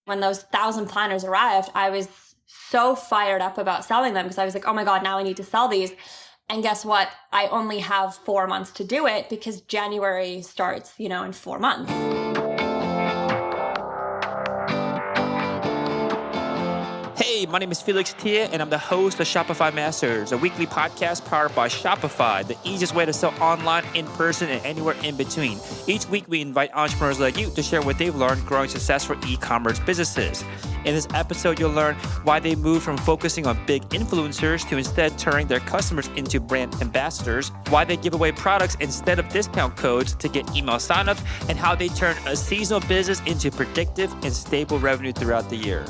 When those 1,000 planners arrived, I was so fired up about selling them because I was like, oh my God, now I need to sell these. And guess what? I only have 4 months to do it because January starts, in 4 months. Hey, my name is Felix Tia, and I'm the host of Shopify Masters, a weekly podcast powered by Shopify, the easiest way to sell online, in person, and anywhere in between. Each week, we invite entrepreneurs like you to share what they've learned growing successful e-commerce businesses. In this episode, you'll learn why they moved from focusing on big influencers to instead turning their customers into brand ambassadors, why they give away products instead of discount codes to get email signups, and how they turn a seasonal business into predictive and stable revenue throughout the year.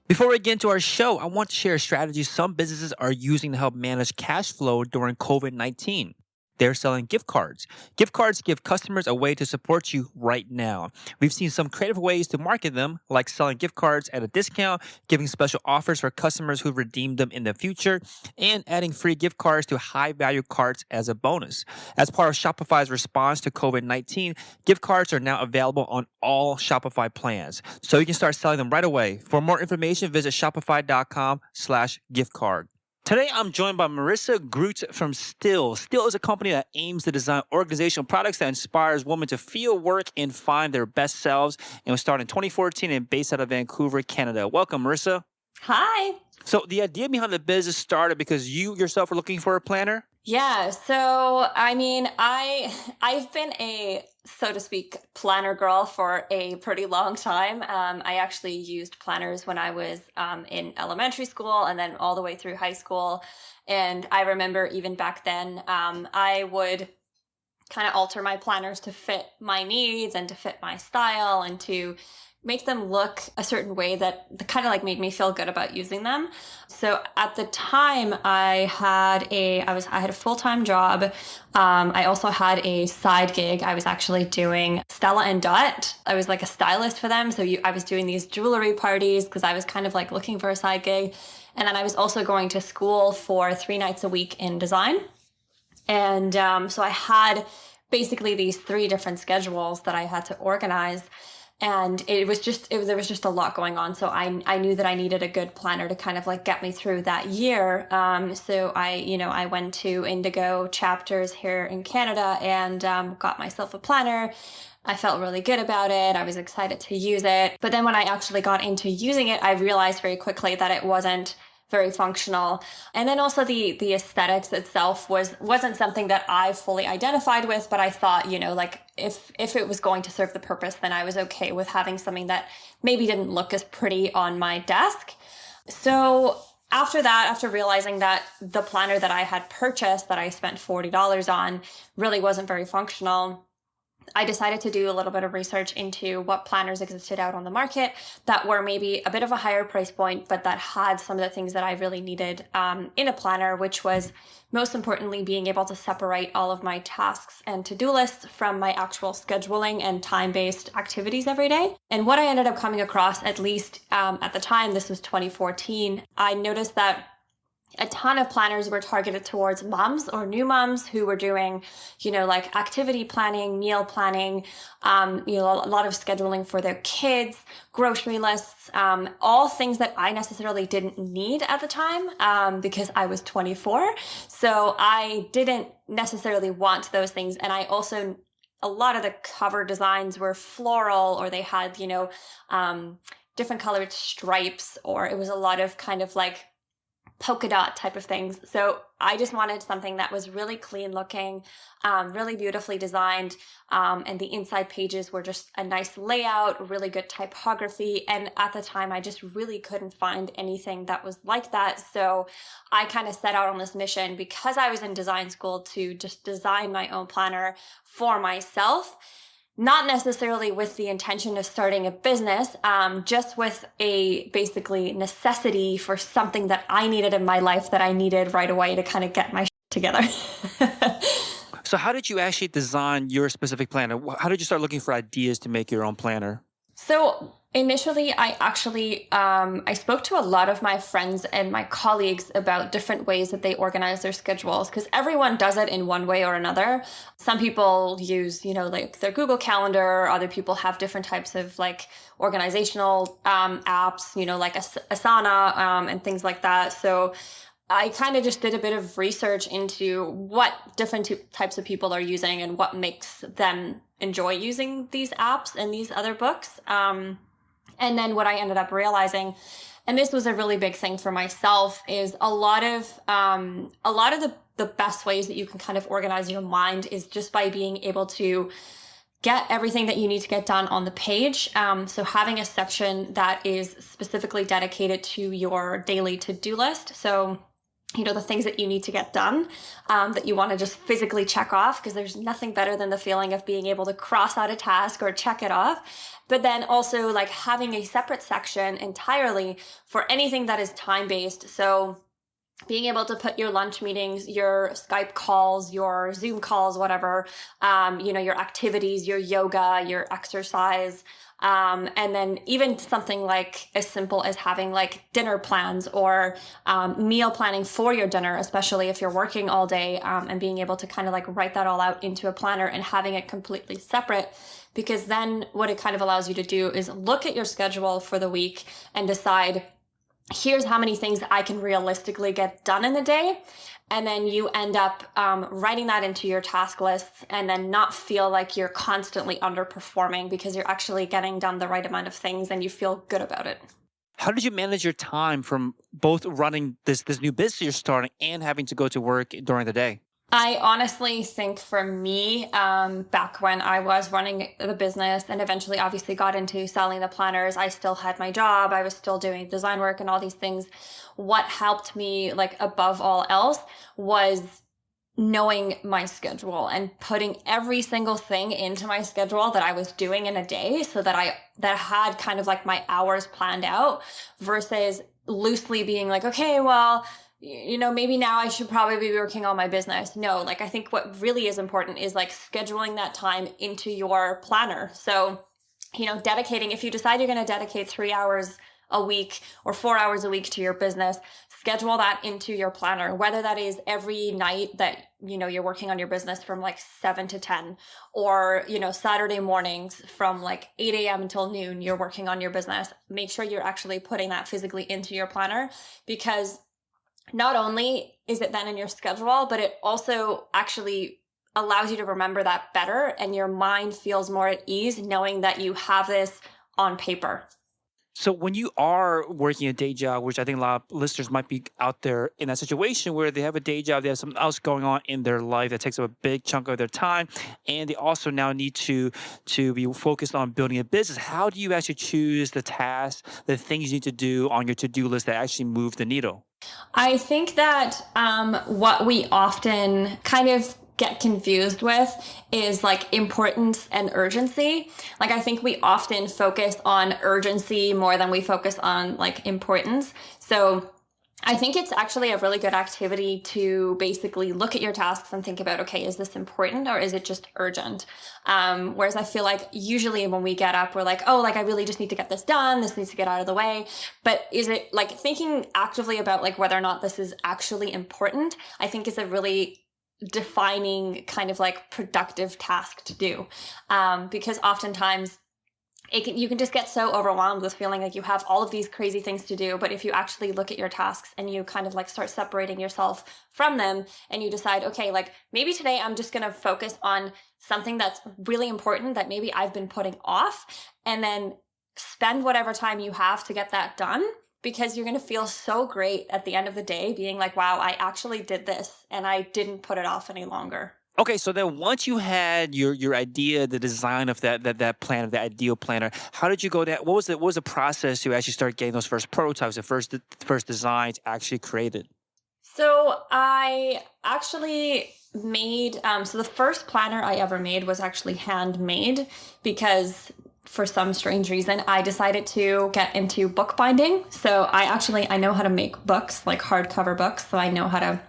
Before we get into our show, I want to share a strategy some businesses are using to help manage cash flow during COVID-19. They're selling gift cards. Gift cards give customers a way to support you right now. We've seen some creative ways to market them, like selling gift cards at a discount, giving special offers for customers who redeem them in the future, and adding free gift cards to high-value cards as a bonus. As part of Shopify's response to COVID-19, gift cards are now available on all Shopify plans, so you can start selling them right away. For more information, visit shopify.com/giftcard. Today, I'm joined by Marissa Groots from STIL. STIL is a company that aims to design organizational products that inspires women to feel, work, and find their best selves. And was started in 2014 and based out of Vancouver, Canada. Welcome, Marissa. Hi. So the idea behind the business started because you yourself were looking for a planner? Yeah. So, I've been a, so to speak, planner girl for a pretty long time. I actually used planners when I was in elementary school and then all the way through high school. And I remember even back then, I would kind of alter my planners to fit my needs and to fit my style and to make them look a certain way that kind of like made me feel good about using them. So at the time I had a full-time job. I also had a side gig. I was actually doing Stella and Dot. I was like a stylist for them. So I was doing these jewelry parties because I was kind of like looking for a side gig. And then I was also going to school for 3 nights a week in design. And so I had basically these 3 different schedules that I had to organize. And there was just a lot going on. So I knew that I needed a good planner to kind of like get me through that year. So I went to Indigo chapters here in Canada and got myself a planner. I felt really good about it. I was excited to use it. But then when I actually got into using it, I realized very quickly that it wasn't very functional. And then also the aesthetics itself wasn't something that I fully identified with, but I thought, like if it was going to serve the purpose, then I was okay with having something that maybe didn't look as pretty on my desk. So after that, after realizing that the planner that I had purchased that I spent $40 on really wasn't very functional, I decided to do a little bit of research into what planners existed out on the market that were maybe a bit of a higher price point, but that had some of the things that I really needed in a planner, which was most importantly being able to separate all of my tasks and to-do lists from my actual scheduling and time-based activities every day. And what I ended up coming across, at least at the time, this was 2014, I noticed that a ton of planners were targeted towards moms or new moms who were doing, like activity planning, meal planning, a lot of scheduling for their kids, grocery lists, all things that I necessarily didn't need at the time because I was 24. So I didn't necessarily want those things. And I also, a lot of the cover designs were floral or they had, different colored stripes, or it was a lot of kind of like polka dot type of things. So I just wanted something that was really clean looking, really beautifully designed. And the inside pages were just a nice layout, really good typography. And at the time, I just really couldn't find anything that was like that. So I kind of set out on this mission because I was in design school to just design my own planner for myself. Not necessarily with the intention of starting a business, just with a basically necessity for something that I needed in my life that I needed right away to kind of get my shit together. So how did you actually design your specific planner? How did you start looking for ideas to make your own planner? So initially, I spoke to a lot of my friends and my colleagues about different ways that they organize their schedules, because everyone does it in one way or another. Some people use, like their Google Calendar. Other people have different types of like organizational apps, like Asana and things like that. So I kind of just did a bit of research into what different types of people are using and what makes them enjoy using these apps and these other books. And then what I ended up realizing, and this was a really big thing for myself, is a lot of the best ways that you can kind of organize your mind is just by being able to get everything that you need to get done on the page. So having a section that is specifically dedicated to your daily to-do list. So the things that you need to get done, that you want to just physically check off, because there's nothing better than the feeling of being able to cross out a task or check it off. But then also like having a separate section entirely for anything that is time-based. So being able to put your lunch meetings, your Skype calls, your Zoom calls, whatever, your activities, your yoga, your exercise, and then even something like as simple as having like dinner plans or meal planning for your dinner, especially if you're working all day, and being able to kind of like write that all out into a planner and having it completely separate. Because then what it kind of allows you to do is look at your schedule for the week and decide, here's how many things I can realistically get done in the day. And then you end up writing that into your task lists and then not feel like you're constantly underperforming, because you're actually getting done the right amount of things and you feel good about it. How did you manage your time from both running this new business you're starting and having to go to work during the day? I honestly think for me, back when I was running the business and eventually obviously got into selling the planners, I still had my job. I was still doing design work and all these things. What helped me like above all else was knowing my schedule and putting every single thing into my schedule that I was doing in a day, so that I had kind of like my hours planned out, versus loosely being like, okay, well, maybe now I should probably be working on my business. No, like I think what really is important is like scheduling that time into your planner. So, dedicating, if you decide you're going to dedicate 3 hours a week or 4 hours a week to your business, schedule that into your planner, whether that is every night that, you're working on your business from like 7 to 10, or, Saturday mornings from like 8 a.m. until noon, you're working on your business. Make sure you're actually putting that physically into your planner, because not only is it then in your schedule, but it also actually allows you to remember that better, and your mind feels more at ease knowing that you have this on paper. So when you are working a day job, which I think a lot of listeners might be out there in that situation where they have a day job, they have something else going on in their life that takes up a big chunk of their time, and they also now need to be focused on building a business. How do you actually choose the tasks, the things you need to do on your to-do list that actually move the needle? I think that what we often kind of get confused with is like importance and urgency. Like I think we often focus on urgency more than we focus on like importance. So I think it's actually a really good activity to basically look at your tasks and think about, okay, is this important or is it just urgent? Whereas I feel like usually when we get up, we're like, oh, like I really just need to get this done. This needs to get out of the way. But is it like thinking actively about like whether or not this is actually important, I think is a really defining kind of like productive task to do. Because oftentimes you can just get so overwhelmed with feeling like you have all of these crazy things to do. But if you actually look at your tasks and you kind of like start separating yourself from them, and you decide, okay, like maybe today I'm just going to focus on something that's really important that maybe I've been putting off, and then spend whatever time you have to get that done, because you're going to feel so great at the end of the day being like, wow, I actually did this and I didn't put it off any longer. Okay, so then once you had your idea, the design of that plan, of the ideal planner, how did you go that? What was the process to actually start getting those first prototypes, the first designs actually created? So I actually made, so the first planner I ever made was actually handmade, because for some strange reason, I decided to get into bookbinding. So I know how to make books, like hardcover books. So I know how to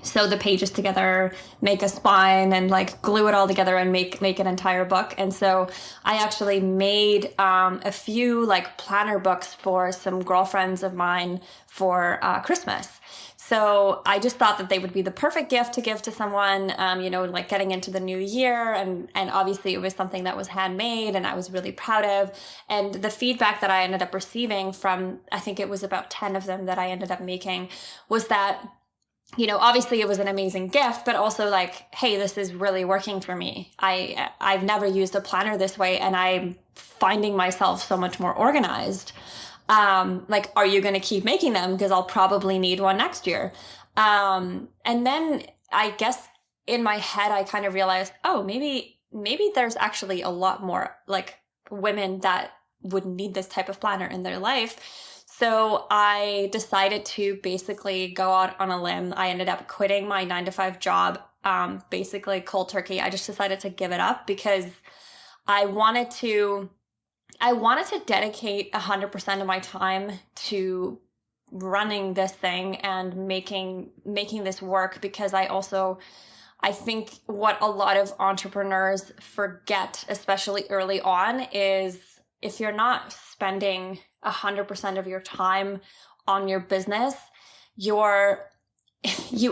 sew the pages together, make a spine, and like glue it all together and make an entire book. And so I actually made a few like planner books for some girlfriends of mine for Christmas. So I just thought that they would be the perfect gift to give to someone, like getting into the new year. And obviously it was something that was handmade and I was really proud of. And the feedback that I ended up receiving from, I think it was about 10 of them that I ended up making, was that, obviously it was an amazing gift, but also like, hey, this is really working for me. I've never used a planner this way and I'm finding myself so much more organized. Like, are you going to keep making them? Because I'll probably need one next year. And then I guess in my head, I kind of realized, oh, maybe there's actually a lot more like women that would need this type of planner in their life. So I decided to basically go out on a limb. I ended up quitting my 9-to-5 job, basically cold turkey. I just decided to give it up because I wanted to dedicate 100% of my time to running this thing and making this work, because I think what a lot of entrepreneurs forget, especially early on, is if you're not spending 100% of your time on your business, you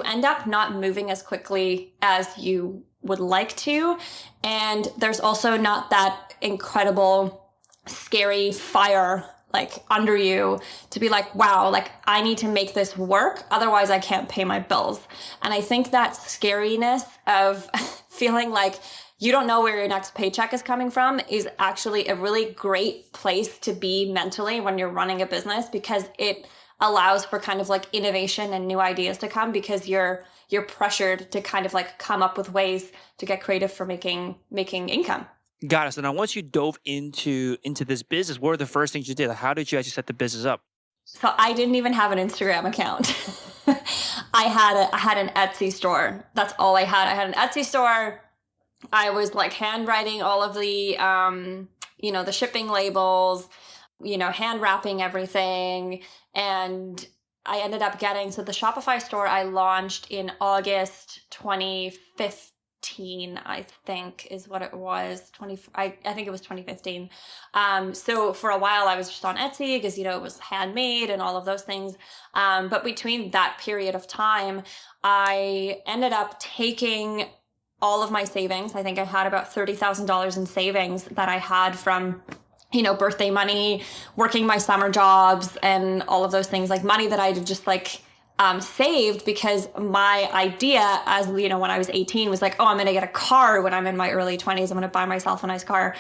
end up not moving as quickly as you would like to. And there's also not that incredible scary fire like under you to be like, wow, like I need to make this work, otherwise I can't pay my bills. And I think that scariness of feeling like you don't know where your next paycheck is coming from is actually a really great place to be mentally when you're running a business, because it allows for kind of like innovation and new ideas to come, because you're pressured to kind of like come up with ways to get creative for making income. Got it. So now once you dove into this business, what were the first things you did? How did you actually set the business up? So I didn't even have an Instagram account. I had an Etsy store. That's all I had. I had an Etsy store. I was like handwriting all of the, the shipping labels, hand wrapping everything. And I ended up so the Shopify store I launched in August 2015. I think is what it was. I think it was 2015. So for a while I was just on Etsy because, it was handmade and all of those things. But between that period of time, I ended up taking all of my savings. I think I had about $30,000 in savings that I had from, birthday money, working my summer jobs and all of those things, like money that I just like saved, because my idea as, when I was 18 was like, oh, I'm going to get a car when I'm in my early 20s. I'm going to buy myself a nice car.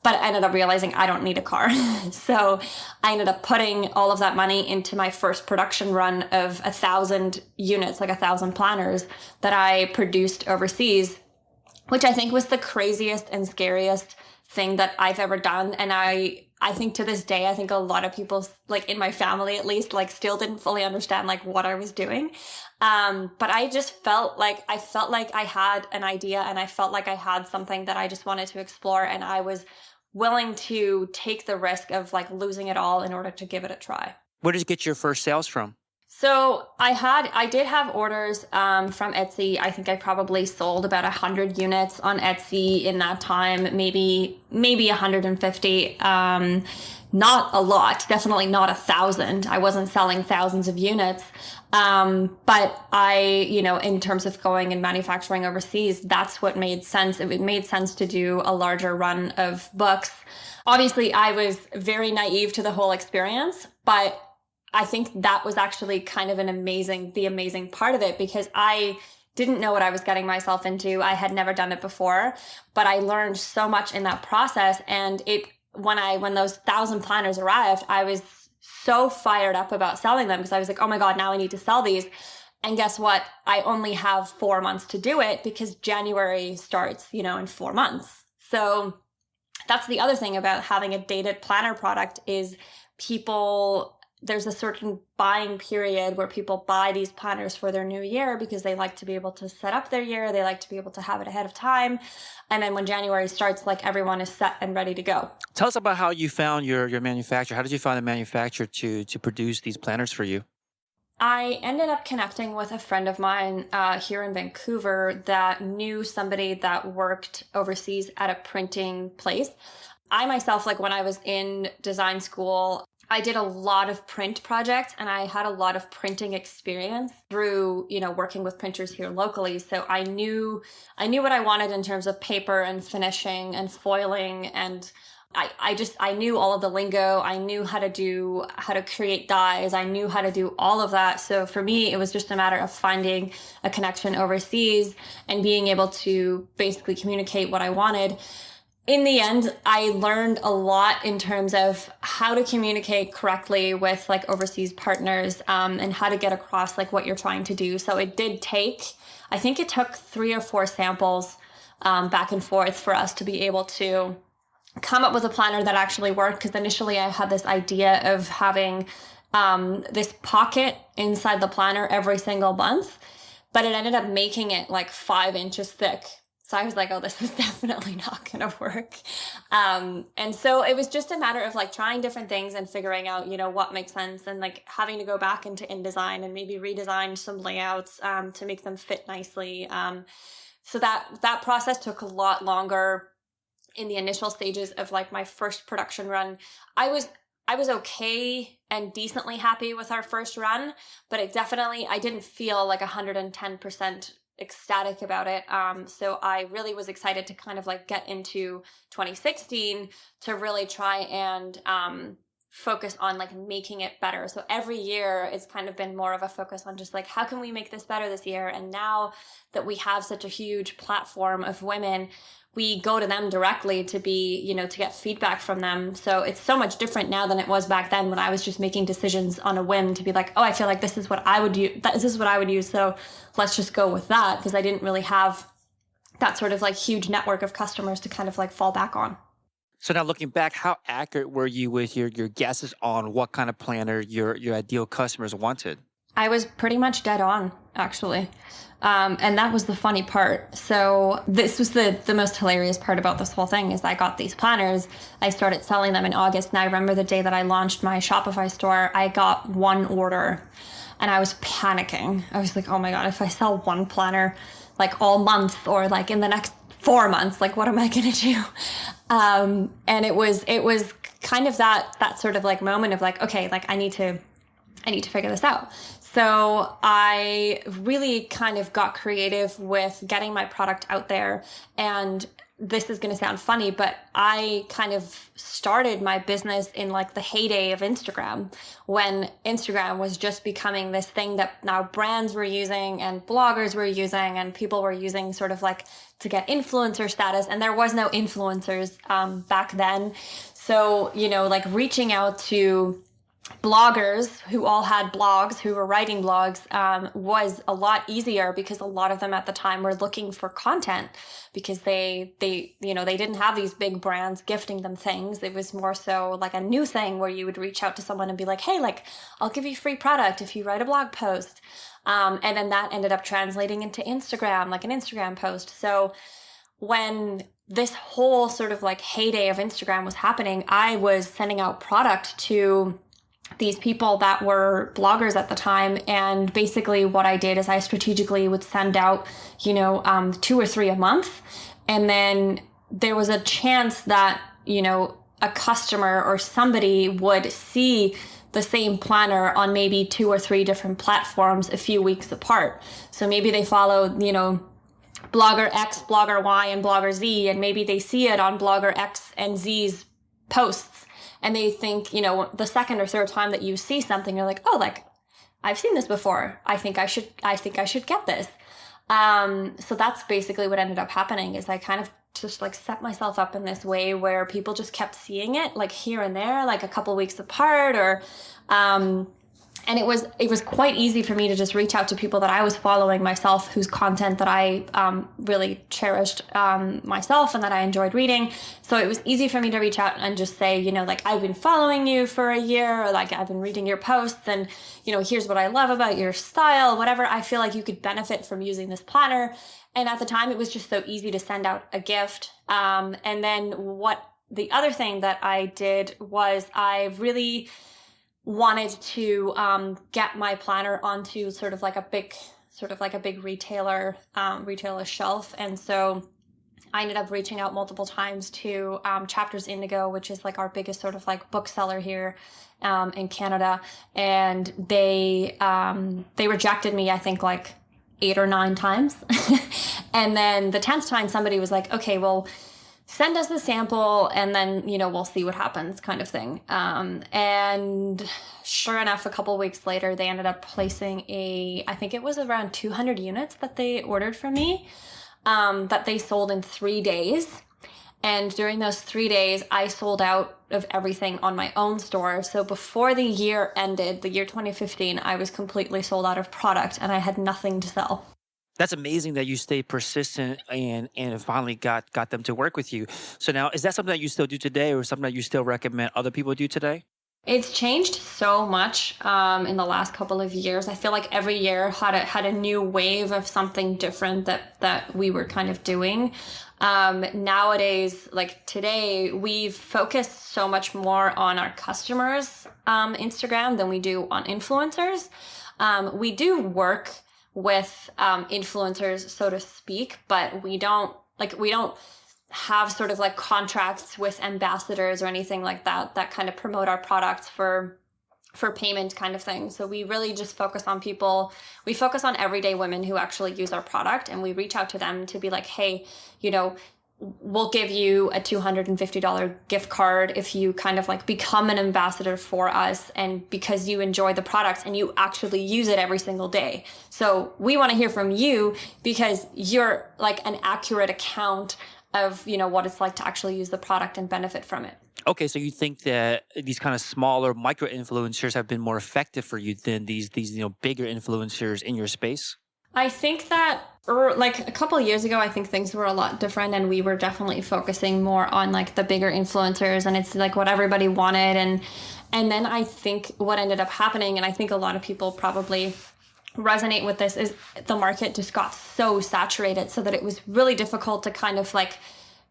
But I ended up realizing I don't need a car. So I ended up putting all of that money into my first production run of 1,000 units, like 1,000 planners that I produced overseas, which I think was the craziest and scariest thing that I've ever done. And I think to this day, I think a lot of people, like in my family at least, like still didn't fully understand like what I was doing. But I just felt like I had an idea, and I felt like I had something that I just wanted to explore. And I was willing to take the risk of like losing it all in order to give it a try. Where did you get your first sales from? So I did have orders from Etsy. I think I probably sold about 100 units on Etsy in that time, maybe 150. Not a lot, definitely not 1,000. I wasn't selling thousands of units. But in terms of going and manufacturing overseas, that's what made sense. It made sense to do a larger run of books. Obviously, I was very naive to the whole experience, but I think that was actually kind of the amazing part of it, because I didn't know what I was getting myself into. I had never done it before, but I learned so much in that process. And when those 1,000 planners arrived, I was so fired up about selling them, because I was like, oh my God, now I need to sell these. And guess what? I only have 4 months to do it, because January starts, in 4 months. So that's the other thing about having a dated planner product is there's a certain buying period where people buy these planners for their new year, because they like to be able to set up their year. They like to be able to have it ahead of time. And then when January starts, like everyone is set and ready to go. Tell us about how you found your manufacturer. How did you find a manufacturer to produce these planners for you? I ended up connecting with a friend of mine here in Vancouver that knew somebody that worked overseas at a printing place. I myself, like when I was in design school, I did a lot of print projects and I had a lot of printing experience through, working with printers here locally. So I knew what I wanted in terms of paper and finishing and foiling, and I knew all of the lingo. I knew how to create dies. I knew how to do all of that. So for me, it was just a matter of finding a connection overseas and being able to basically communicate what I wanted. In the end, I learned a lot in terms of how to communicate correctly with like overseas partners, and how to get across like what you're trying to do. So I think it took 3 or 4 samples, back and forth for us to be able to come up with a planner that actually worked. Because initially I had this idea of having this pocket inside the planner every single month, but it ended up making it like 5 inches thick. So I was like, oh, this is definitely not going to work. And so it was just a matter of like trying different things and figuring out, what makes sense, and like having to go back into InDesign and maybe redesign some layouts to make them fit nicely. So that process took a lot longer. In the initial stages of like my first production run, I was okay and decently happy with our first run, but I didn't feel like 110% ecstatic about it. So I really was excited to kind of like get into 2016 to really try and focus on like making it better. So every year it's kind of been more of a focus on just like, how can we make this better this year? And now that we have such a huge platform of women, we go to them directly to be, to get feedback from them. So it's so much different now than it was back then when I was just making decisions on a whim to be like, oh, I feel like this is what I would use. This is what I would use. So let's just go with that, because I didn't really have that sort of like huge network of customers to kind of like fall back on. So now looking back, how accurate were you with your guesses on what kind of planner your ideal customers wanted? I was pretty much dead on, actually. And that was the funny part. So this was the most hilarious part about this whole thing is I got these planners. I started selling them in August. And I remember the day that I launched my Shopify store, I got 1 order and I was panicking. I was like, oh my God, if I sell 1 planner like all month or like in the next 4 months, like what am I going to do? And it was kind of that sort of like moment of like, okay, like I need to figure this out. So I really kind of got creative with getting my product out there. And this is going to sound funny, but I kind of started my business in like the heyday of Instagram, when Instagram was just becoming this thing that now brands were using and bloggers were using and people were using sort of like to get influencer status. And there was no influencers back then. So, like reaching out to bloggers who all had blogs, who were writing blogs, was a lot easier, because a lot of them at the time were looking for content, because they didn't have these big brands gifting them things. It was more so like a new thing where you would reach out to someone and be like, hey, like I'll give you free product if you write a blog post. And then that ended up translating into Instagram, like an Instagram post. So when this whole sort of like heyday of Instagram was happening, I was sending out product to these people that were bloggers at the time. And basically what I did is I strategically would send out, 2 or 3 a month. And then there was a chance that, a customer or somebody would see the same planner on maybe 2 or 3 different platforms a few weeks apart. So maybe they follow, Blogger X, Blogger Y, and Blogger Z, and maybe they see it on Blogger X and Z's posts. And they think, the second or third time that you see something, you're like, oh, like I've seen this before. I think I should get this. So that's basically what ended up happening, is I kind of just like set myself up in this way where people just kept seeing it like here and there, like a couple weeks apart, or, and it was quite easy for me to just reach out to people that I was following myself, whose content that I really cherished myself and that I enjoyed reading. So it was easy for me to reach out and just say, like I've been following you for a year, or like I've been reading your posts, and here's what I love about your style, whatever. I feel like you could benefit from using this planner. And at the time, it was just so easy to send out a gift. And then the other thing that I did was I really wanted to get my planner onto sort of like a big retailer shelf. And so I ended up reaching out multiple times to Chapters Indigo, which is like our biggest sort of like bookseller here in Canada. And they rejected me, I think, like 8 or 9 times. And then the 10th time somebody was like, okay, well, send us the sample and then, we'll see what happens, kind of thing. And sure enough, a couple of weeks later, they ended up placing I think it was around 200 units that they ordered from me, that they sold in 3 days. And during those 3 days, I sold out of everything on my own store. So before the year ended, the year 2015, I was completely sold out of product and I had nothing to sell. That's amazing that you stayed persistent and finally got them to work with you. So now, is that something that you still do today, or something that you still recommend other people do today? It's changed so much in the last couple of years. I feel like every year had a new wave of something different that we were kind of doing. Nowadays, like today, we've focused so much more on our customers' Instagram than we do on influencers. We do work with influencers, so to speak, but we don't have sort of like contracts with ambassadors or anything like that kind of promote our products for payment kind of thing. So we really just focus on we focus on everyday women who actually use our product, and we reach out to them to be like, hey, we'll give you a $250 gift card if you kind of like become an ambassador for us, and because you enjoy the products and you actually use it every single day. So we want to hear from you because you're like an accurate account of, what it's like to actually use the product and benefit from it. Okay, so you think that these kind of smaller micro influencers have been more effective for you than these bigger influencers in your space? I think that like a couple of years ago, I think things were a lot different, and we were definitely focusing more on like the bigger influencers, and it's like what everybody wanted. And then I think what ended up happening, and I think a lot of people probably resonate with this, is the market just got so saturated so that it was really difficult to kind of like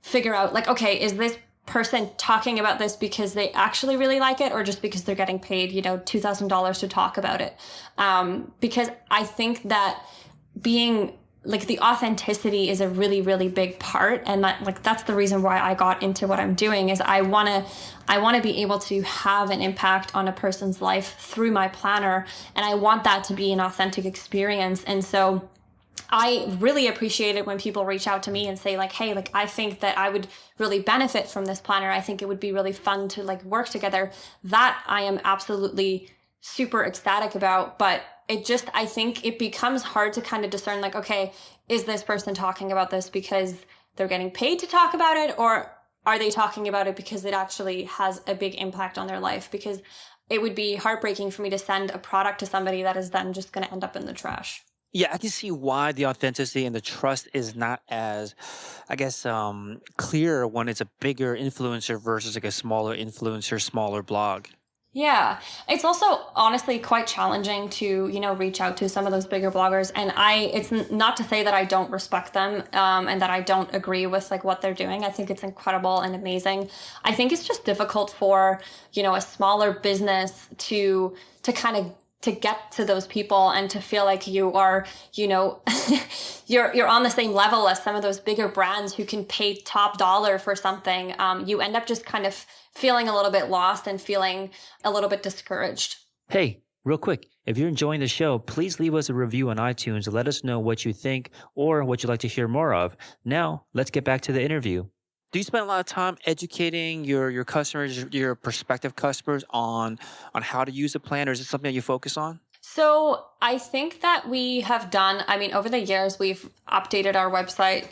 figure out like, okay, is this person talking about this because they actually really like it, or just because they're getting paid, $2,000 to talk about it? Because I think that being like the authenticity is a really, really big part. And that's the reason why I got into what I'm doing, is I want to be able to have an impact on a person's life through my planner. And I want that to be an authentic experience. And so I really appreciate it when people reach out to me and say like, hey, like I think that I would really benefit from this planner. I think it would be really fun to like work together. That I am absolutely super ecstatic about. But I think it becomes hard to kind of discern like, okay, is this person talking about this because they're getting paid to talk about it, or are they talking about it because it actually has a big impact on their life? Because it would be heartbreaking for me to send a product to somebody that is then just going to end up in the trash. Yeah, I can see why the authenticity and the trust is not as, I guess, clear when it's a bigger influencer versus like a smaller influencer, smaller blog. Yeah, it's also honestly quite challenging to, reach out to some of those bigger bloggers. And it's not to say that I don't respect them and that I don't agree with like what they're doing. I think it's incredible and amazing. I think it's just difficult for, a smaller business to kind of to get to those people and to feel like you are, you're on the same level as some of those bigger brands who can pay top dollar for something. You end up just kind of feeling a little bit lost and feeling a little bit discouraged. Hey, real quick, if you're enjoying the show, please leave us a review on iTunes and let us know what you think or what you'd like to hear more of. Now, let's get back to the interview. Do you spend a lot of time educating your customers, your prospective customers on how to use a plan, or is it something that you focus on? So I think that we have done, over the years, we've updated our website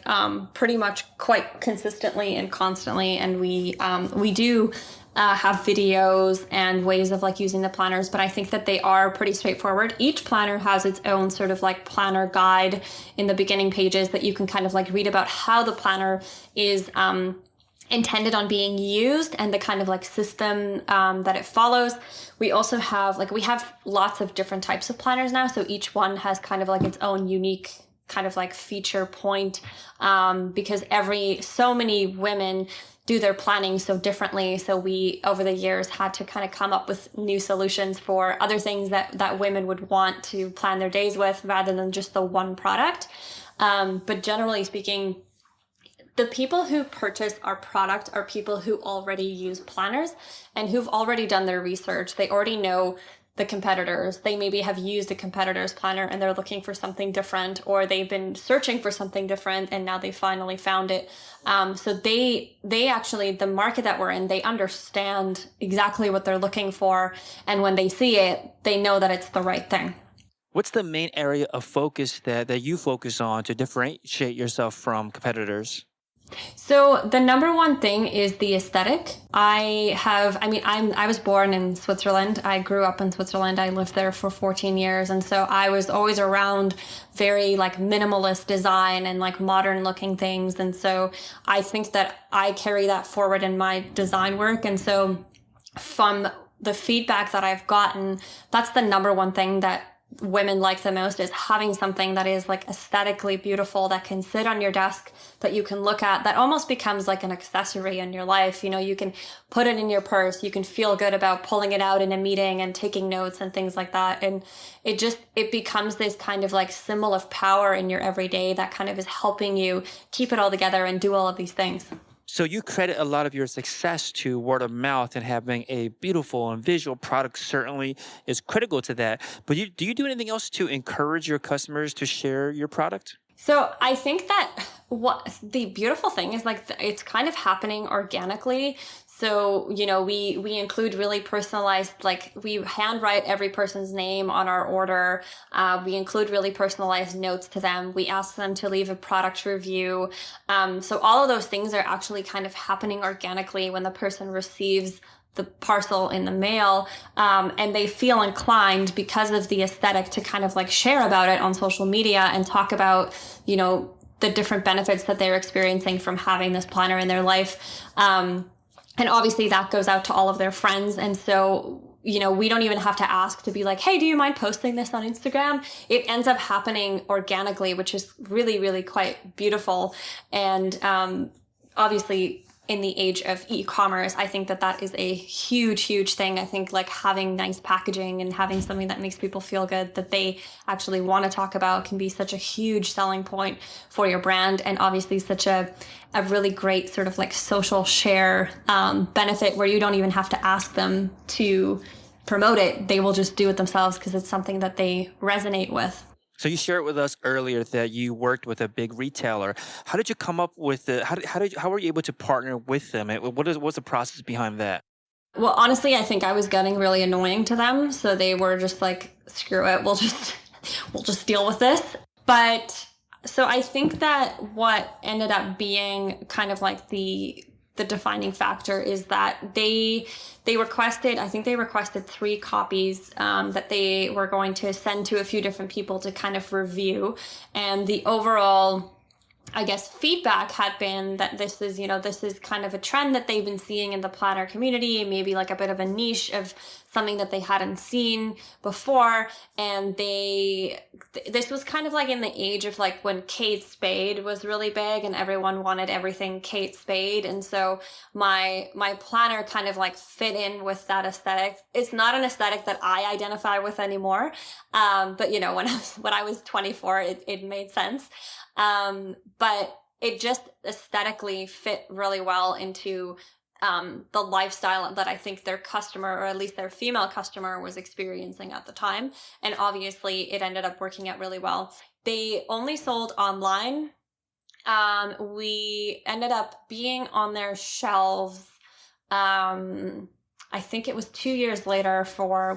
pretty much quite consistently and constantly. And we do have videos and ways of like using the planners, but I think that they are pretty straightforward. Each planner has its own sort of like planner guide in the beginning pages that you can kind of like read about how the planner is intended on being used and the kind of like system that it follows. We also have we have lots of different types of planners now. So each one has kind of like its own unique kind of like feature point, because so many women do their planning so differently. So we, over the years, had to kind of come up with new solutions for other things that women would want to plan their days with rather than just the one product. But generally speaking, the people who purchase our product are people who already use planners and who've already done their research. They already know the competitors. They maybe have used a competitor's planner and they're looking for something different, or they've been searching for something different and now they finally found it. So they actually, the market that we're in, they understand exactly what they're looking for. And when they see it, they know that it's the right thing. What's the main area of focus that you focus on to differentiate yourself from competitors? So the number one thing is the aesthetic. I was born in Switzerland. I grew up in Switzerland. I lived there for 14 years. And so I was always around very like minimalist design and like modern looking things. And so I think that I carry that forward in my design work. And so from the feedback that I've gotten, that's the number one thing that women like the most, is having something that is like aesthetically beautiful, that can sit on your desk, that you can look at, that almost becomes like an accessory in your life. You know, you can put it in your purse, you can feel good about pulling it out in a meeting and taking notes and things like that. And it becomes this kind of like symbol of power in your everyday that kind of is helping you keep it all together and do all of these things. So you credit a lot of your success to word of mouth, and having a beautiful and visual product certainly is critical to that. But do you do anything else to encourage your customers to share your product? So I think that what the beautiful thing is, like, it's kind of happening organically. So, you know, we include really personalized, like we handwrite every person's name on our order. We include really personalized notes to them. We ask them to leave a product review. So all of those things are actually kind of happening organically when the person receives the parcel in the mail, and they feel inclined because of the aesthetic to kind of like share about it on social media and talk about, you know, the different benefits that they're experiencing from having this planner in their life. And obviously that goes out to all of their friends. And so, you know, we don't even have to ask to be like, hey, do you mind posting this on Instagram? It ends up happening organically, which is really, really quite beautiful. And obviously, in the age of e-commerce, I think that is a huge, huge thing. I think like having nice packaging and having something that makes people feel good, that they actually want to talk about, can be such a huge selling point for your brand. And obviously such a really great sort of like social share benefit, where you don't even have to ask them to promote it. They will just do it themselves because it's something that they resonate with. So you shared with us earlier that you worked with a big retailer. How did you come up with how were you able to partner with them? What's the process behind that? Well, honestly, I think I was getting really annoying to them. So they were just like, screw it. We'll just deal with this. But so I think that what ended up being kind of like the defining factor is that they requested 3 copies that they were going to send to a few different people to kind of review. And the overall, I guess, feedback had been that this is kind of a trend that they've been seeing in the planner community, maybe like a bit of a niche of something that they hadn't seen before. And this was kind of like in the age of like when Kate Spade was really big and everyone wanted everything Kate Spade. And so my planner kind of like fit in with that aesthetic. It's not an aesthetic that I identify with anymore. But you know, when I was 24, it made sense. But it just aesthetically fit really well into the lifestyle that I think their customer, or at least their female customer, was experiencing at the time. And obviously it ended up working out really well. They only sold online. We ended up being on their shelves. I think it was 2 years later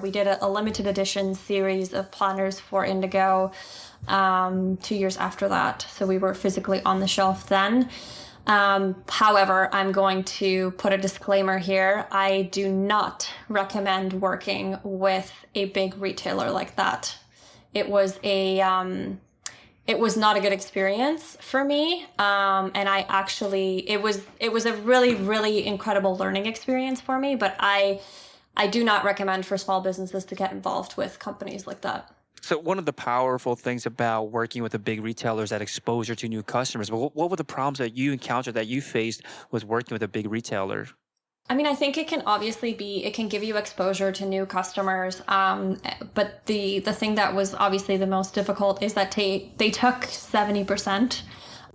we did a limited edition series of planners for Indigo, 2 years after that. So we were physically on the shelf then. However, I'm going to put a disclaimer here. I do not recommend working with a big retailer like that. It was not a good experience for me. And it was a really, really incredible learning experience for me, but I do not recommend for small businesses to get involved with companies like that. So one of the powerful things about working with a big retailer is that exposure to new customers. But what were the problems that you encountered that you faced with working with a big retailer? I mean, I think it can obviously it can give you exposure to new customers. But the thing that was obviously the most difficult is that they took 70%,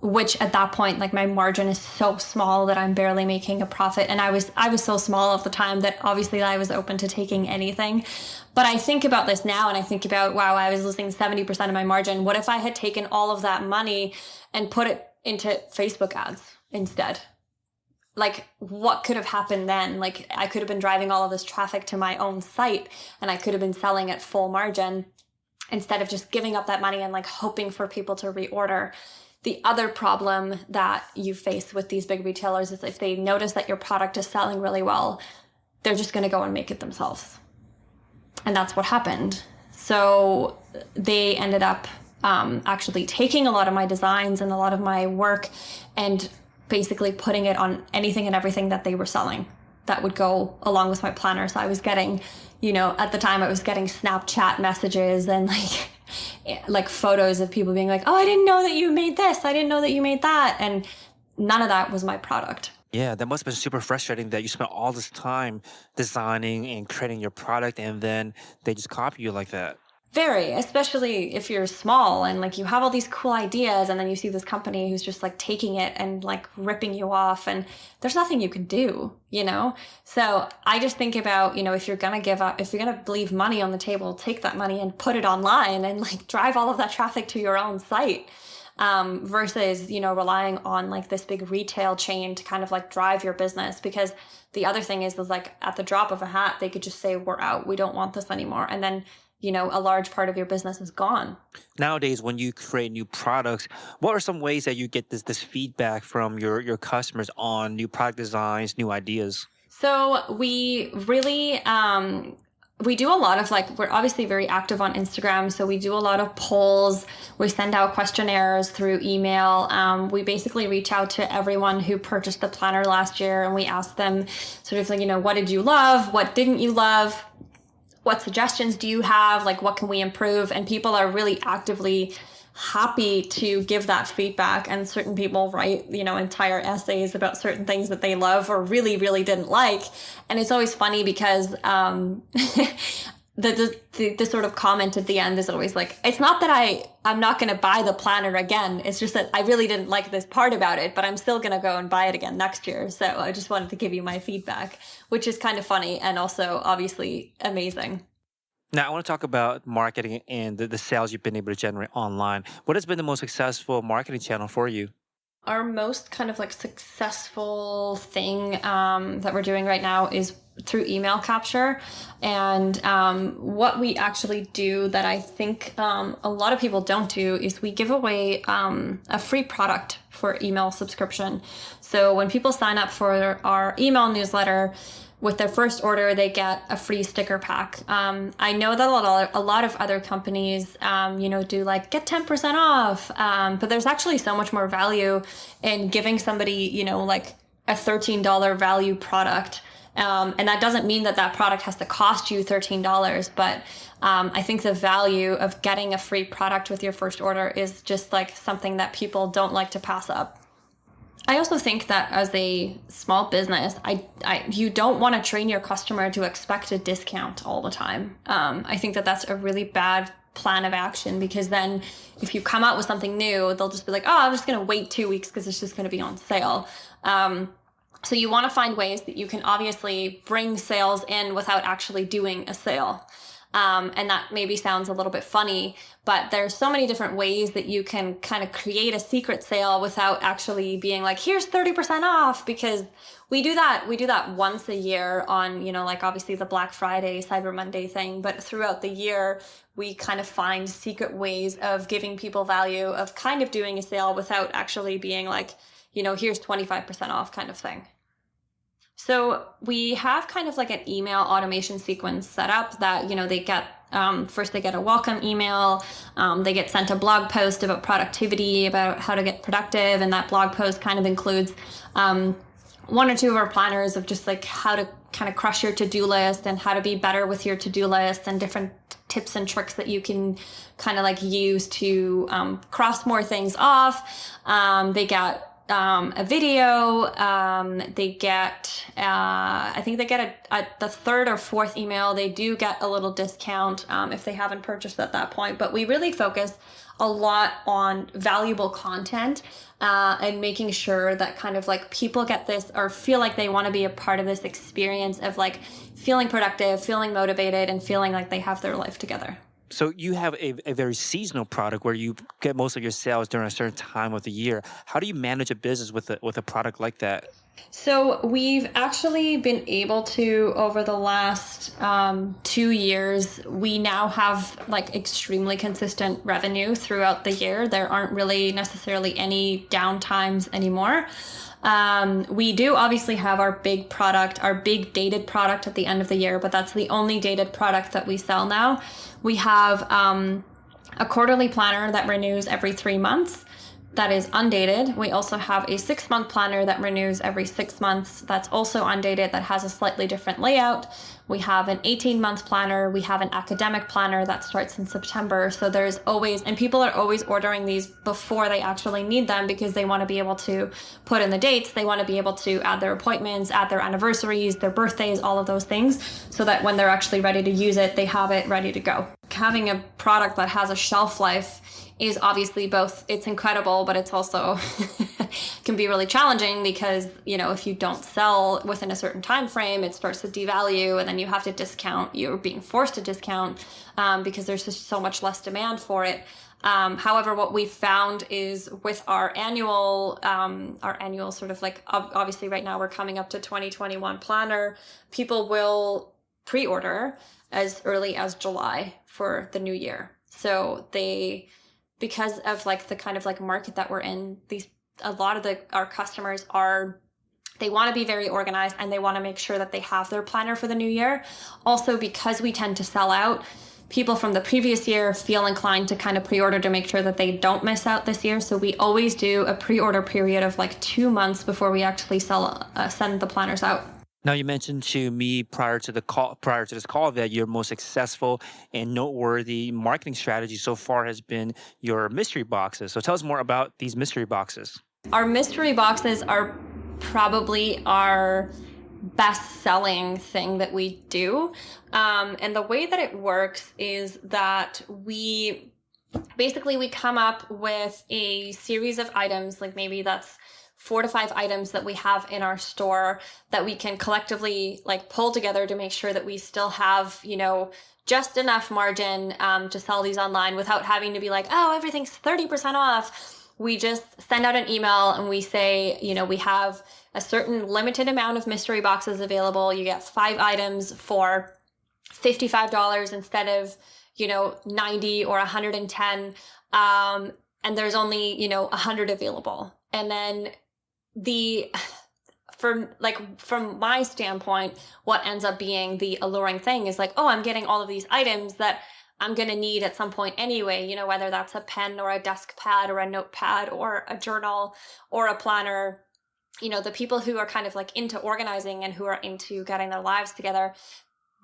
which at that point, like my margin is so small that I'm barely making a profit. And I was so small at the time that obviously I was open to taking anything. But I think about this now and I think about, wow, I was losing 70% of my margin. What if I had taken all of that money and put it into Facebook ads instead? Like, what could have happened then? Like, I could have been driving all of this traffic to my own site and I could have been selling at full margin instead of just giving up that money and like hoping for people to reorder. The other problem that you face with these big retailers is if they notice that your product is selling really well, they're just going to go and make it themselves. And that's what happened. So they ended up actually taking a lot of my designs and a lot of my work and basically putting it on anything and everything that they were selling that would go along with my planner. So I was getting, at the time I was getting Snapchat messages and like photos of people being like, oh, I didn't know that you made this. I didn't know that you made that. And none of that was my product. Yeah, that must have been super frustrating that you spent all this time designing and creating your product and then they just copy you like that. Very, especially if you're small and like you have all these cool ideas and then you see this company who's just like taking it and like ripping you off and there's nothing you can do, So I just think about, if you're going to give up, if you're going to leave money on the table, take that money and put it online and like drive all of that traffic to your own site. Versus, relying on like this big retail chain to kind of like drive your business. Because the other thing is like at the drop of a hat, they could just say, we're out. We don't want this anymore. And then, a large part of your business is gone. Nowadays, when you create new products, what are some ways that you get this feedback from your customers on new product designs, new ideas? So we really, we do a lot of we're obviously very active on Instagram. So we do a lot of polls. We send out questionnaires through email. We basically reach out to everyone who purchased the planner last year and we ask them sort of what did you love? What didn't you love? What suggestions do you have? Like, what can we improve? And people are really actively happy to give that feedback. And certain people write, entire essays about certain things that they love or really, really didn't like. And it's always funny because the sort of comment at the end is always like, it's not that I'm not going to buy the planner again. It's just that I really didn't like this part about it, but I'm still going to go and buy it again next year. So I just wanted to give you my feedback, which is kind of funny and also obviously amazing. Now, I want to talk about marketing and the sales you've been able to generate online. What has been the most successful marketing channel for you? Our most kind of successful thing that we're doing right now is through email capture. And what we actually do that I think a lot of people don't do is we give away a free product for email subscription. So when people sign up for our email newsletter, with their first order, they get a free sticker pack. I know that a lot of other companies, do get 10% off. But there's actually so much more value in giving somebody, a $13 value product. And that doesn't mean that product has to cost you $13. But I think the value of getting a free product with your first order is just something that people don't like to pass up. I also think that as a small business, you don't want to train your customer to expect a discount all the time. I think that that's a really bad plan of action because then if you come out with something new, they'll just be like, oh, I'm just going to wait 2 weeks because it's just going to be on sale. So you want to find ways that you can obviously bring sales in without actually doing a sale. And that maybe sounds a little bit funny, but there's so many different ways that you can kind of create a secret sale without actually being like, here's 30% off, because we do that once a year on, obviously the Black Friday, Cyber Monday thing, but throughout the year, we kind of find secret ways of giving people value, of kind of doing a sale without actually being like, here's 25% off kind of thing. So we have kind of an email automation sequence set up that, they get, first they get a welcome email, they get sent a blog post about productivity, about how to get productive. And that blog post kind of includes one or two of our planners of just how to kind of crush your to-do list and how to be better with your to-do list and different tips and tricks that you can kind of like use to cross more things off. They get a video. They get, I think they get the third or fourth email. They do get a little discount if they haven't purchased at that point. But we really focus a lot on valuable content and making sure that kind of like people get this or feel like they want to be a part of this experience of like feeling productive, feeling motivated, and feeling like they have their life together. So you have a very seasonal product where you get most of your sales during a certain time of the year. How do you manage a business with a product like that? So we've actually been able to, over the last 2 years, we now have like extremely consistent revenue throughout the year. There aren't really necessarily any downtimes anymore. We do obviously have our big product, our big dated product at the end of the year, but that's the only dated product that we sell now. We have a quarterly planner that renews every 3 months. That is undated. We also have a 6-month planner that renews every 6 months. That's also undated, that has a slightly different layout. We have an 18-month planner. We have an academic planner that starts in September. So there's always, and people are always ordering these before they actually need them because they want to be able to put in the dates. They want to be able to add their appointments, add their anniversaries, their birthdays, all of those things, so that when they're actually ready to use it, they have it ready to go. Having a product that has a shelf life is obviously both, it's incredible, but it's also can be really challenging because, you know, if you don't sell within a certain time frame, it starts to devalue, and then you have to discount. You're being forced to discount because there's just so much less demand for it. However, what we've found is with our annual sort of like, obviously right now we're coming up to 2021 planner, people will pre-order as early as July for the new year. So because of like the kind of like market that we're in, a lot of our customers they want to be very organized, and they want to make sure that they have their planner for the new year. Also, because we tend to sell out, people from the previous year feel inclined to kind of pre-order to make sure that they don't miss out this year. So we always do a pre-order period of like 2 months before we actually send the planners out. Now, you mentioned to me prior to this call that your most successful and noteworthy marketing strategy so far has been your mystery boxes. So tell us more about these mystery boxes. Our mystery boxes are probably our best-selling thing that we do. And the way that it works is that we come up with a series of items, like maybe that's 4 to 5 items that we have in our store that we can collectively like pull together to make sure that we still have, you know, just enough margin to sell these online without having to be like, oh, everything's 30% off. We just send out an email and we say, you know, we have a certain limited amount of mystery boxes available. You get 5 items for $55 instead of, you know, 90 or 110. And there's only, you know, 100 available. And then from my standpoint, what ends up being the alluring thing is like, oh, I'm getting all of these items that I'm going to need at some point anyway, you know, whether that's a pen or a desk pad or a notepad or a journal or a planner. You know, the people who are kind of like into organizing and who are into getting their lives together,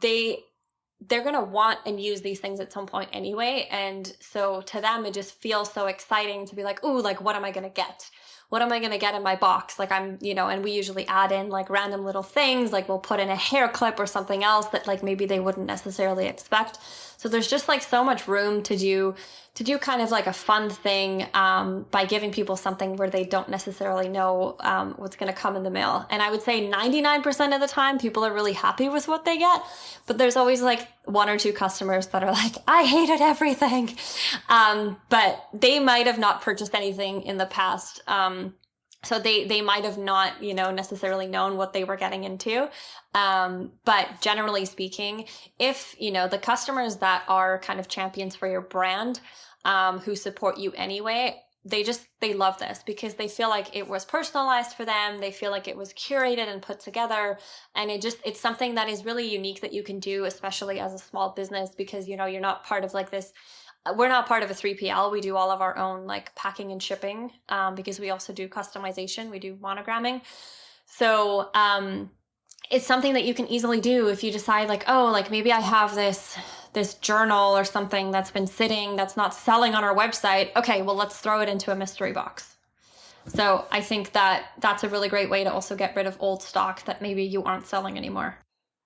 they're going to want and use these things at some point anyway. And so to them, it just feels so exciting to be like, ooh, like, what am I going to get? What am I going to get in my box? Like and we usually add in like random little things, like we'll put in a hair clip or something else that like maybe they wouldn't necessarily expect. So there's just like so much room to do kind of like a fun thing by giving people something where they don't necessarily know what's going to come in the mail. And I would say 99% of the time people are really happy with what they get, but there's always like 1 or 2 customers that are like, I hated everything. But they might have not purchased anything in the past. So they might have not, you know, necessarily known what they were getting into. But generally speaking, if, you know, the customers that are kind of champions for your brand, who support you anyway, they love this because they feel like it was personalized for them. They feel like it was curated and put together. And it's something that is really unique that you can do, especially as a small business, because, you know, you're not part of like this. We're not part of a 3PL. We do all of our own like packing and shipping because we also do customization. We do monogramming. So it's something that you can easily do if you decide like, oh, like maybe I have this this journal or something that's been sitting, that's not selling on our website. Okay, well, let's throw it into a mystery box. So I think that that's a really great way to also get rid of old stock that maybe you aren't selling anymore.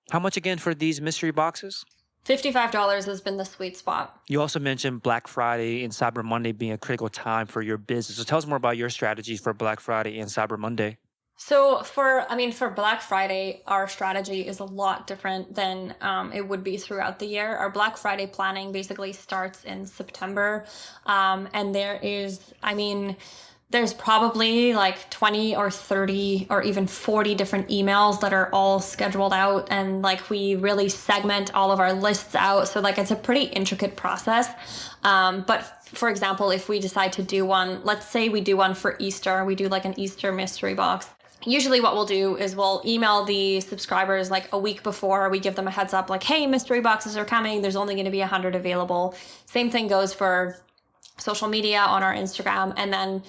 How much again for these mystery boxes? $55 has been the sweet spot. You also mentioned Black Friday and Cyber Monday being a critical time for your business. So tell us more about your strategies for Black Friday and Cyber Monday. So for Black Friday, our strategy is a lot different than it would be throughout the year. Our Black Friday planning basically starts in September. And there's probably like 20 or 30 or even 40 different emails that are all scheduled out. And like we really segment all of our lists out. So like it's a pretty intricate process. But for example, if we decide to do one, let's say we do one for Easter, we do like an Easter mystery box. Usually what we'll do is we'll email the subscribers like a week before. We give them a heads up like, hey, mystery boxes are coming. There's only going to be 100 available. Same thing goes for social media on our Instagram. And then,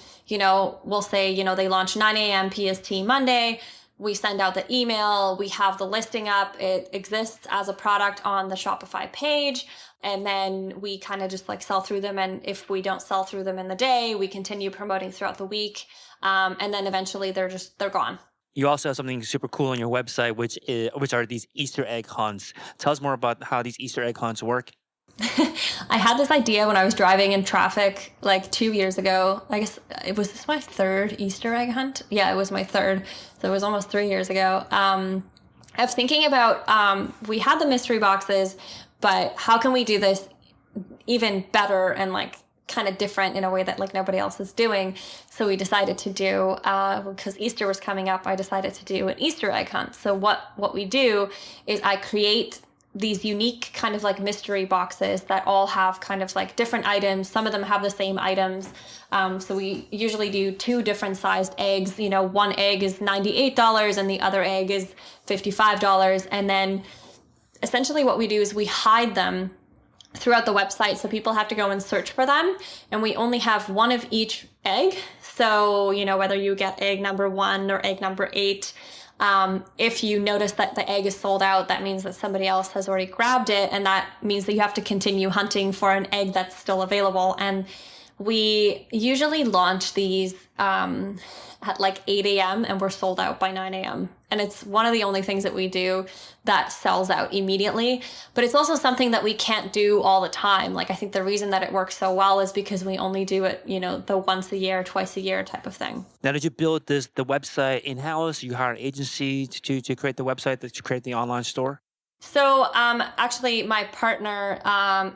we'll say, they launch 9 a.m. PST Monday. We send out the email. We have the listing up. It exists as a product on the Shopify page. And then we kind of just like sell through them. And if we don't sell through them in the day, we continue promoting throughout the week. And then eventually they're gone. You also have something super cool on your website, which are these Easter egg hunts. Tell us more about how these Easter egg hunts work. I had this idea when I was driving in traffic like 2 years ago. I guess this my third Easter egg hunt? Yeah, it was my third. So it was almost 3 years ago. I was thinking about, we had the mystery boxes, but how can we do this even better and like kind of different in a way that like nobody else is doing? So we decided to do, because Easter was coming up, I decided to do an Easter egg hunt. So what we do is I create these unique kind of like mystery boxes that all have kind of like different items. Some of them have the same items. So we usually do 2 different sized eggs. One egg is $98 and the other egg is $55. And then essentially what we do is we hide them throughout the website. So people have to go and search for them. And we only have one of each egg. So, whether you get egg number 1 or egg number 8, if you notice that the egg is sold out, that means that somebody else has already grabbed it. And that means that you have to continue hunting for an egg that's still available. And we usually launch these at like 8 a.m. and we're sold out by 9 a.m. And it's one of the only things that we do that sells out immediately. But it's also something that we can't do all the time. Like I think the reason that it works so well is because we only do it, the once a year, twice a year type of thing. Now, did you build the website in-house? You hired an agency to create the website, to create the online store? So actually my partner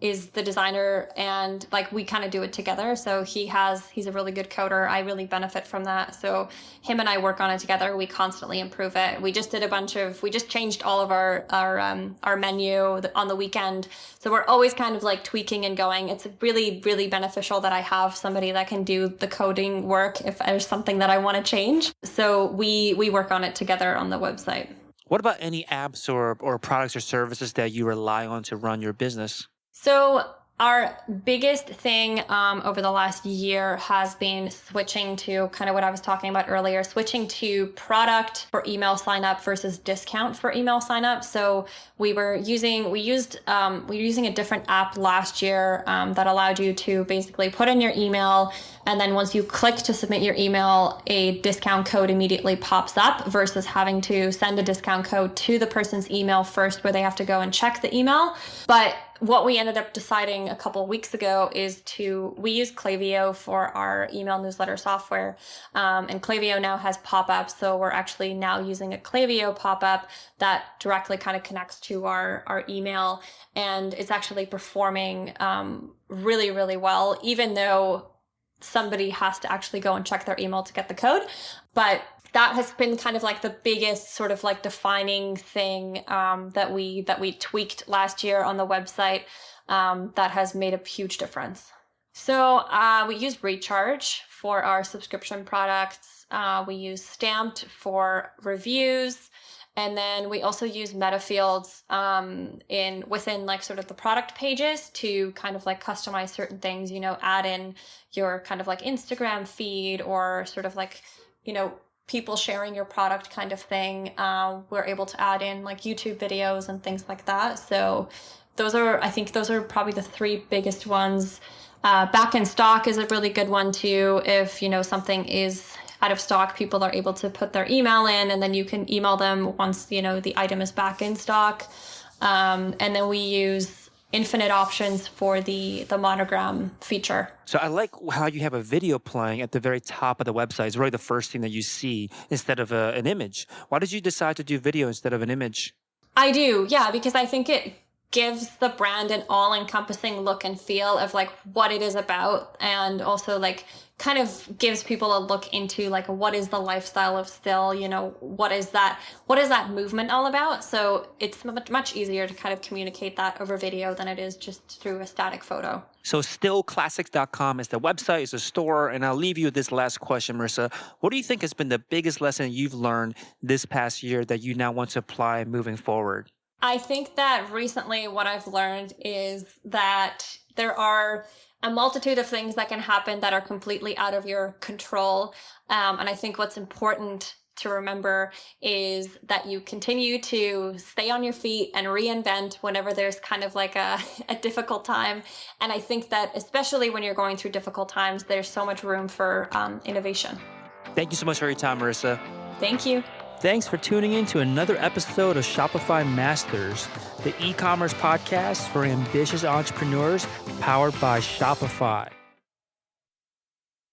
is the designer, and like we kind of do it together. So he's a really good coder. I really benefit from that. So him and I work on it together. We constantly improve it. We just changed all of our menu on the weekend. So we're always kind of like tweaking and going. It's really, really beneficial that I have somebody that can do the coding work if there's something that I want to change. So we work on it together on the website. What about any apps or products or services that you rely on to run your business? So our biggest thing over the last year has been switching to kind of what I was talking about earlier, switching to product for email sign up versus discount for email sign up. So we were using a different app last year that allowed you to basically put in your email, and then once you click to submit your email, a discount code immediately pops up versus having to send a discount code to the person's email first, where they have to go and check the email. But what we ended up deciding a couple of weeks ago is we use Klaviyo for our email newsletter software. And Klaviyo now has pop-ups. So we're actually now using a Klaviyo pop-up that directly kind of connects to our email. And it's actually performing really, really well, even though somebody has to actually go and check their email to get the code. But that has been kind of like the biggest sort of like defining thing that we tweaked last year on the website that has made a huge difference. So we use Recharge for our subscription products. We use Stamped for reviews. And then we also use meta fields within like sort of the product pages to kind of like customize certain things, add in your kind of like Instagram feed or sort of like, people sharing your product kind of thing. We're able to add in like YouTube videos and things like that. So I think those are probably the three biggest ones. Back in stock is a really good one too. If, something is out of stock, people are able to put their email in, and then you can email them once, the item is back in stock. And then we use infinite options for the monogram feature. So I like how you have a video playing at the very top of the website. It's really the first thing that you see instead of an image. Why did you decide to do video instead of an image? I do, yeah, because I think it gives the brand an all-encompassing look and feel of like what it is about, and also like kind of gives people a look into like what is the lifestyle of STIL, what is that movement all about. So it's much easier to kind of communicate that over video than it is just through a static photo. So stilclassics.com is the website, is the store, and I'll leave you with this last question, Marissa. What do you think has been the biggest lesson you've learned this past year that you now want to apply moving forward? I think that recently what I've learned is that there are a multitude of things that can happen that are completely out of your control. And I think what's important to remember is that you continue to stay on your feet and reinvent whenever there's kind of like a difficult time. And I think that especially when you're going through difficult times, there's so much room for innovation. Thank you so much for your time, Marissa. Thank you. Thanks for tuning in to another episode of Shopify Masters, the e-commerce podcast for ambitious entrepreneurs powered by Shopify.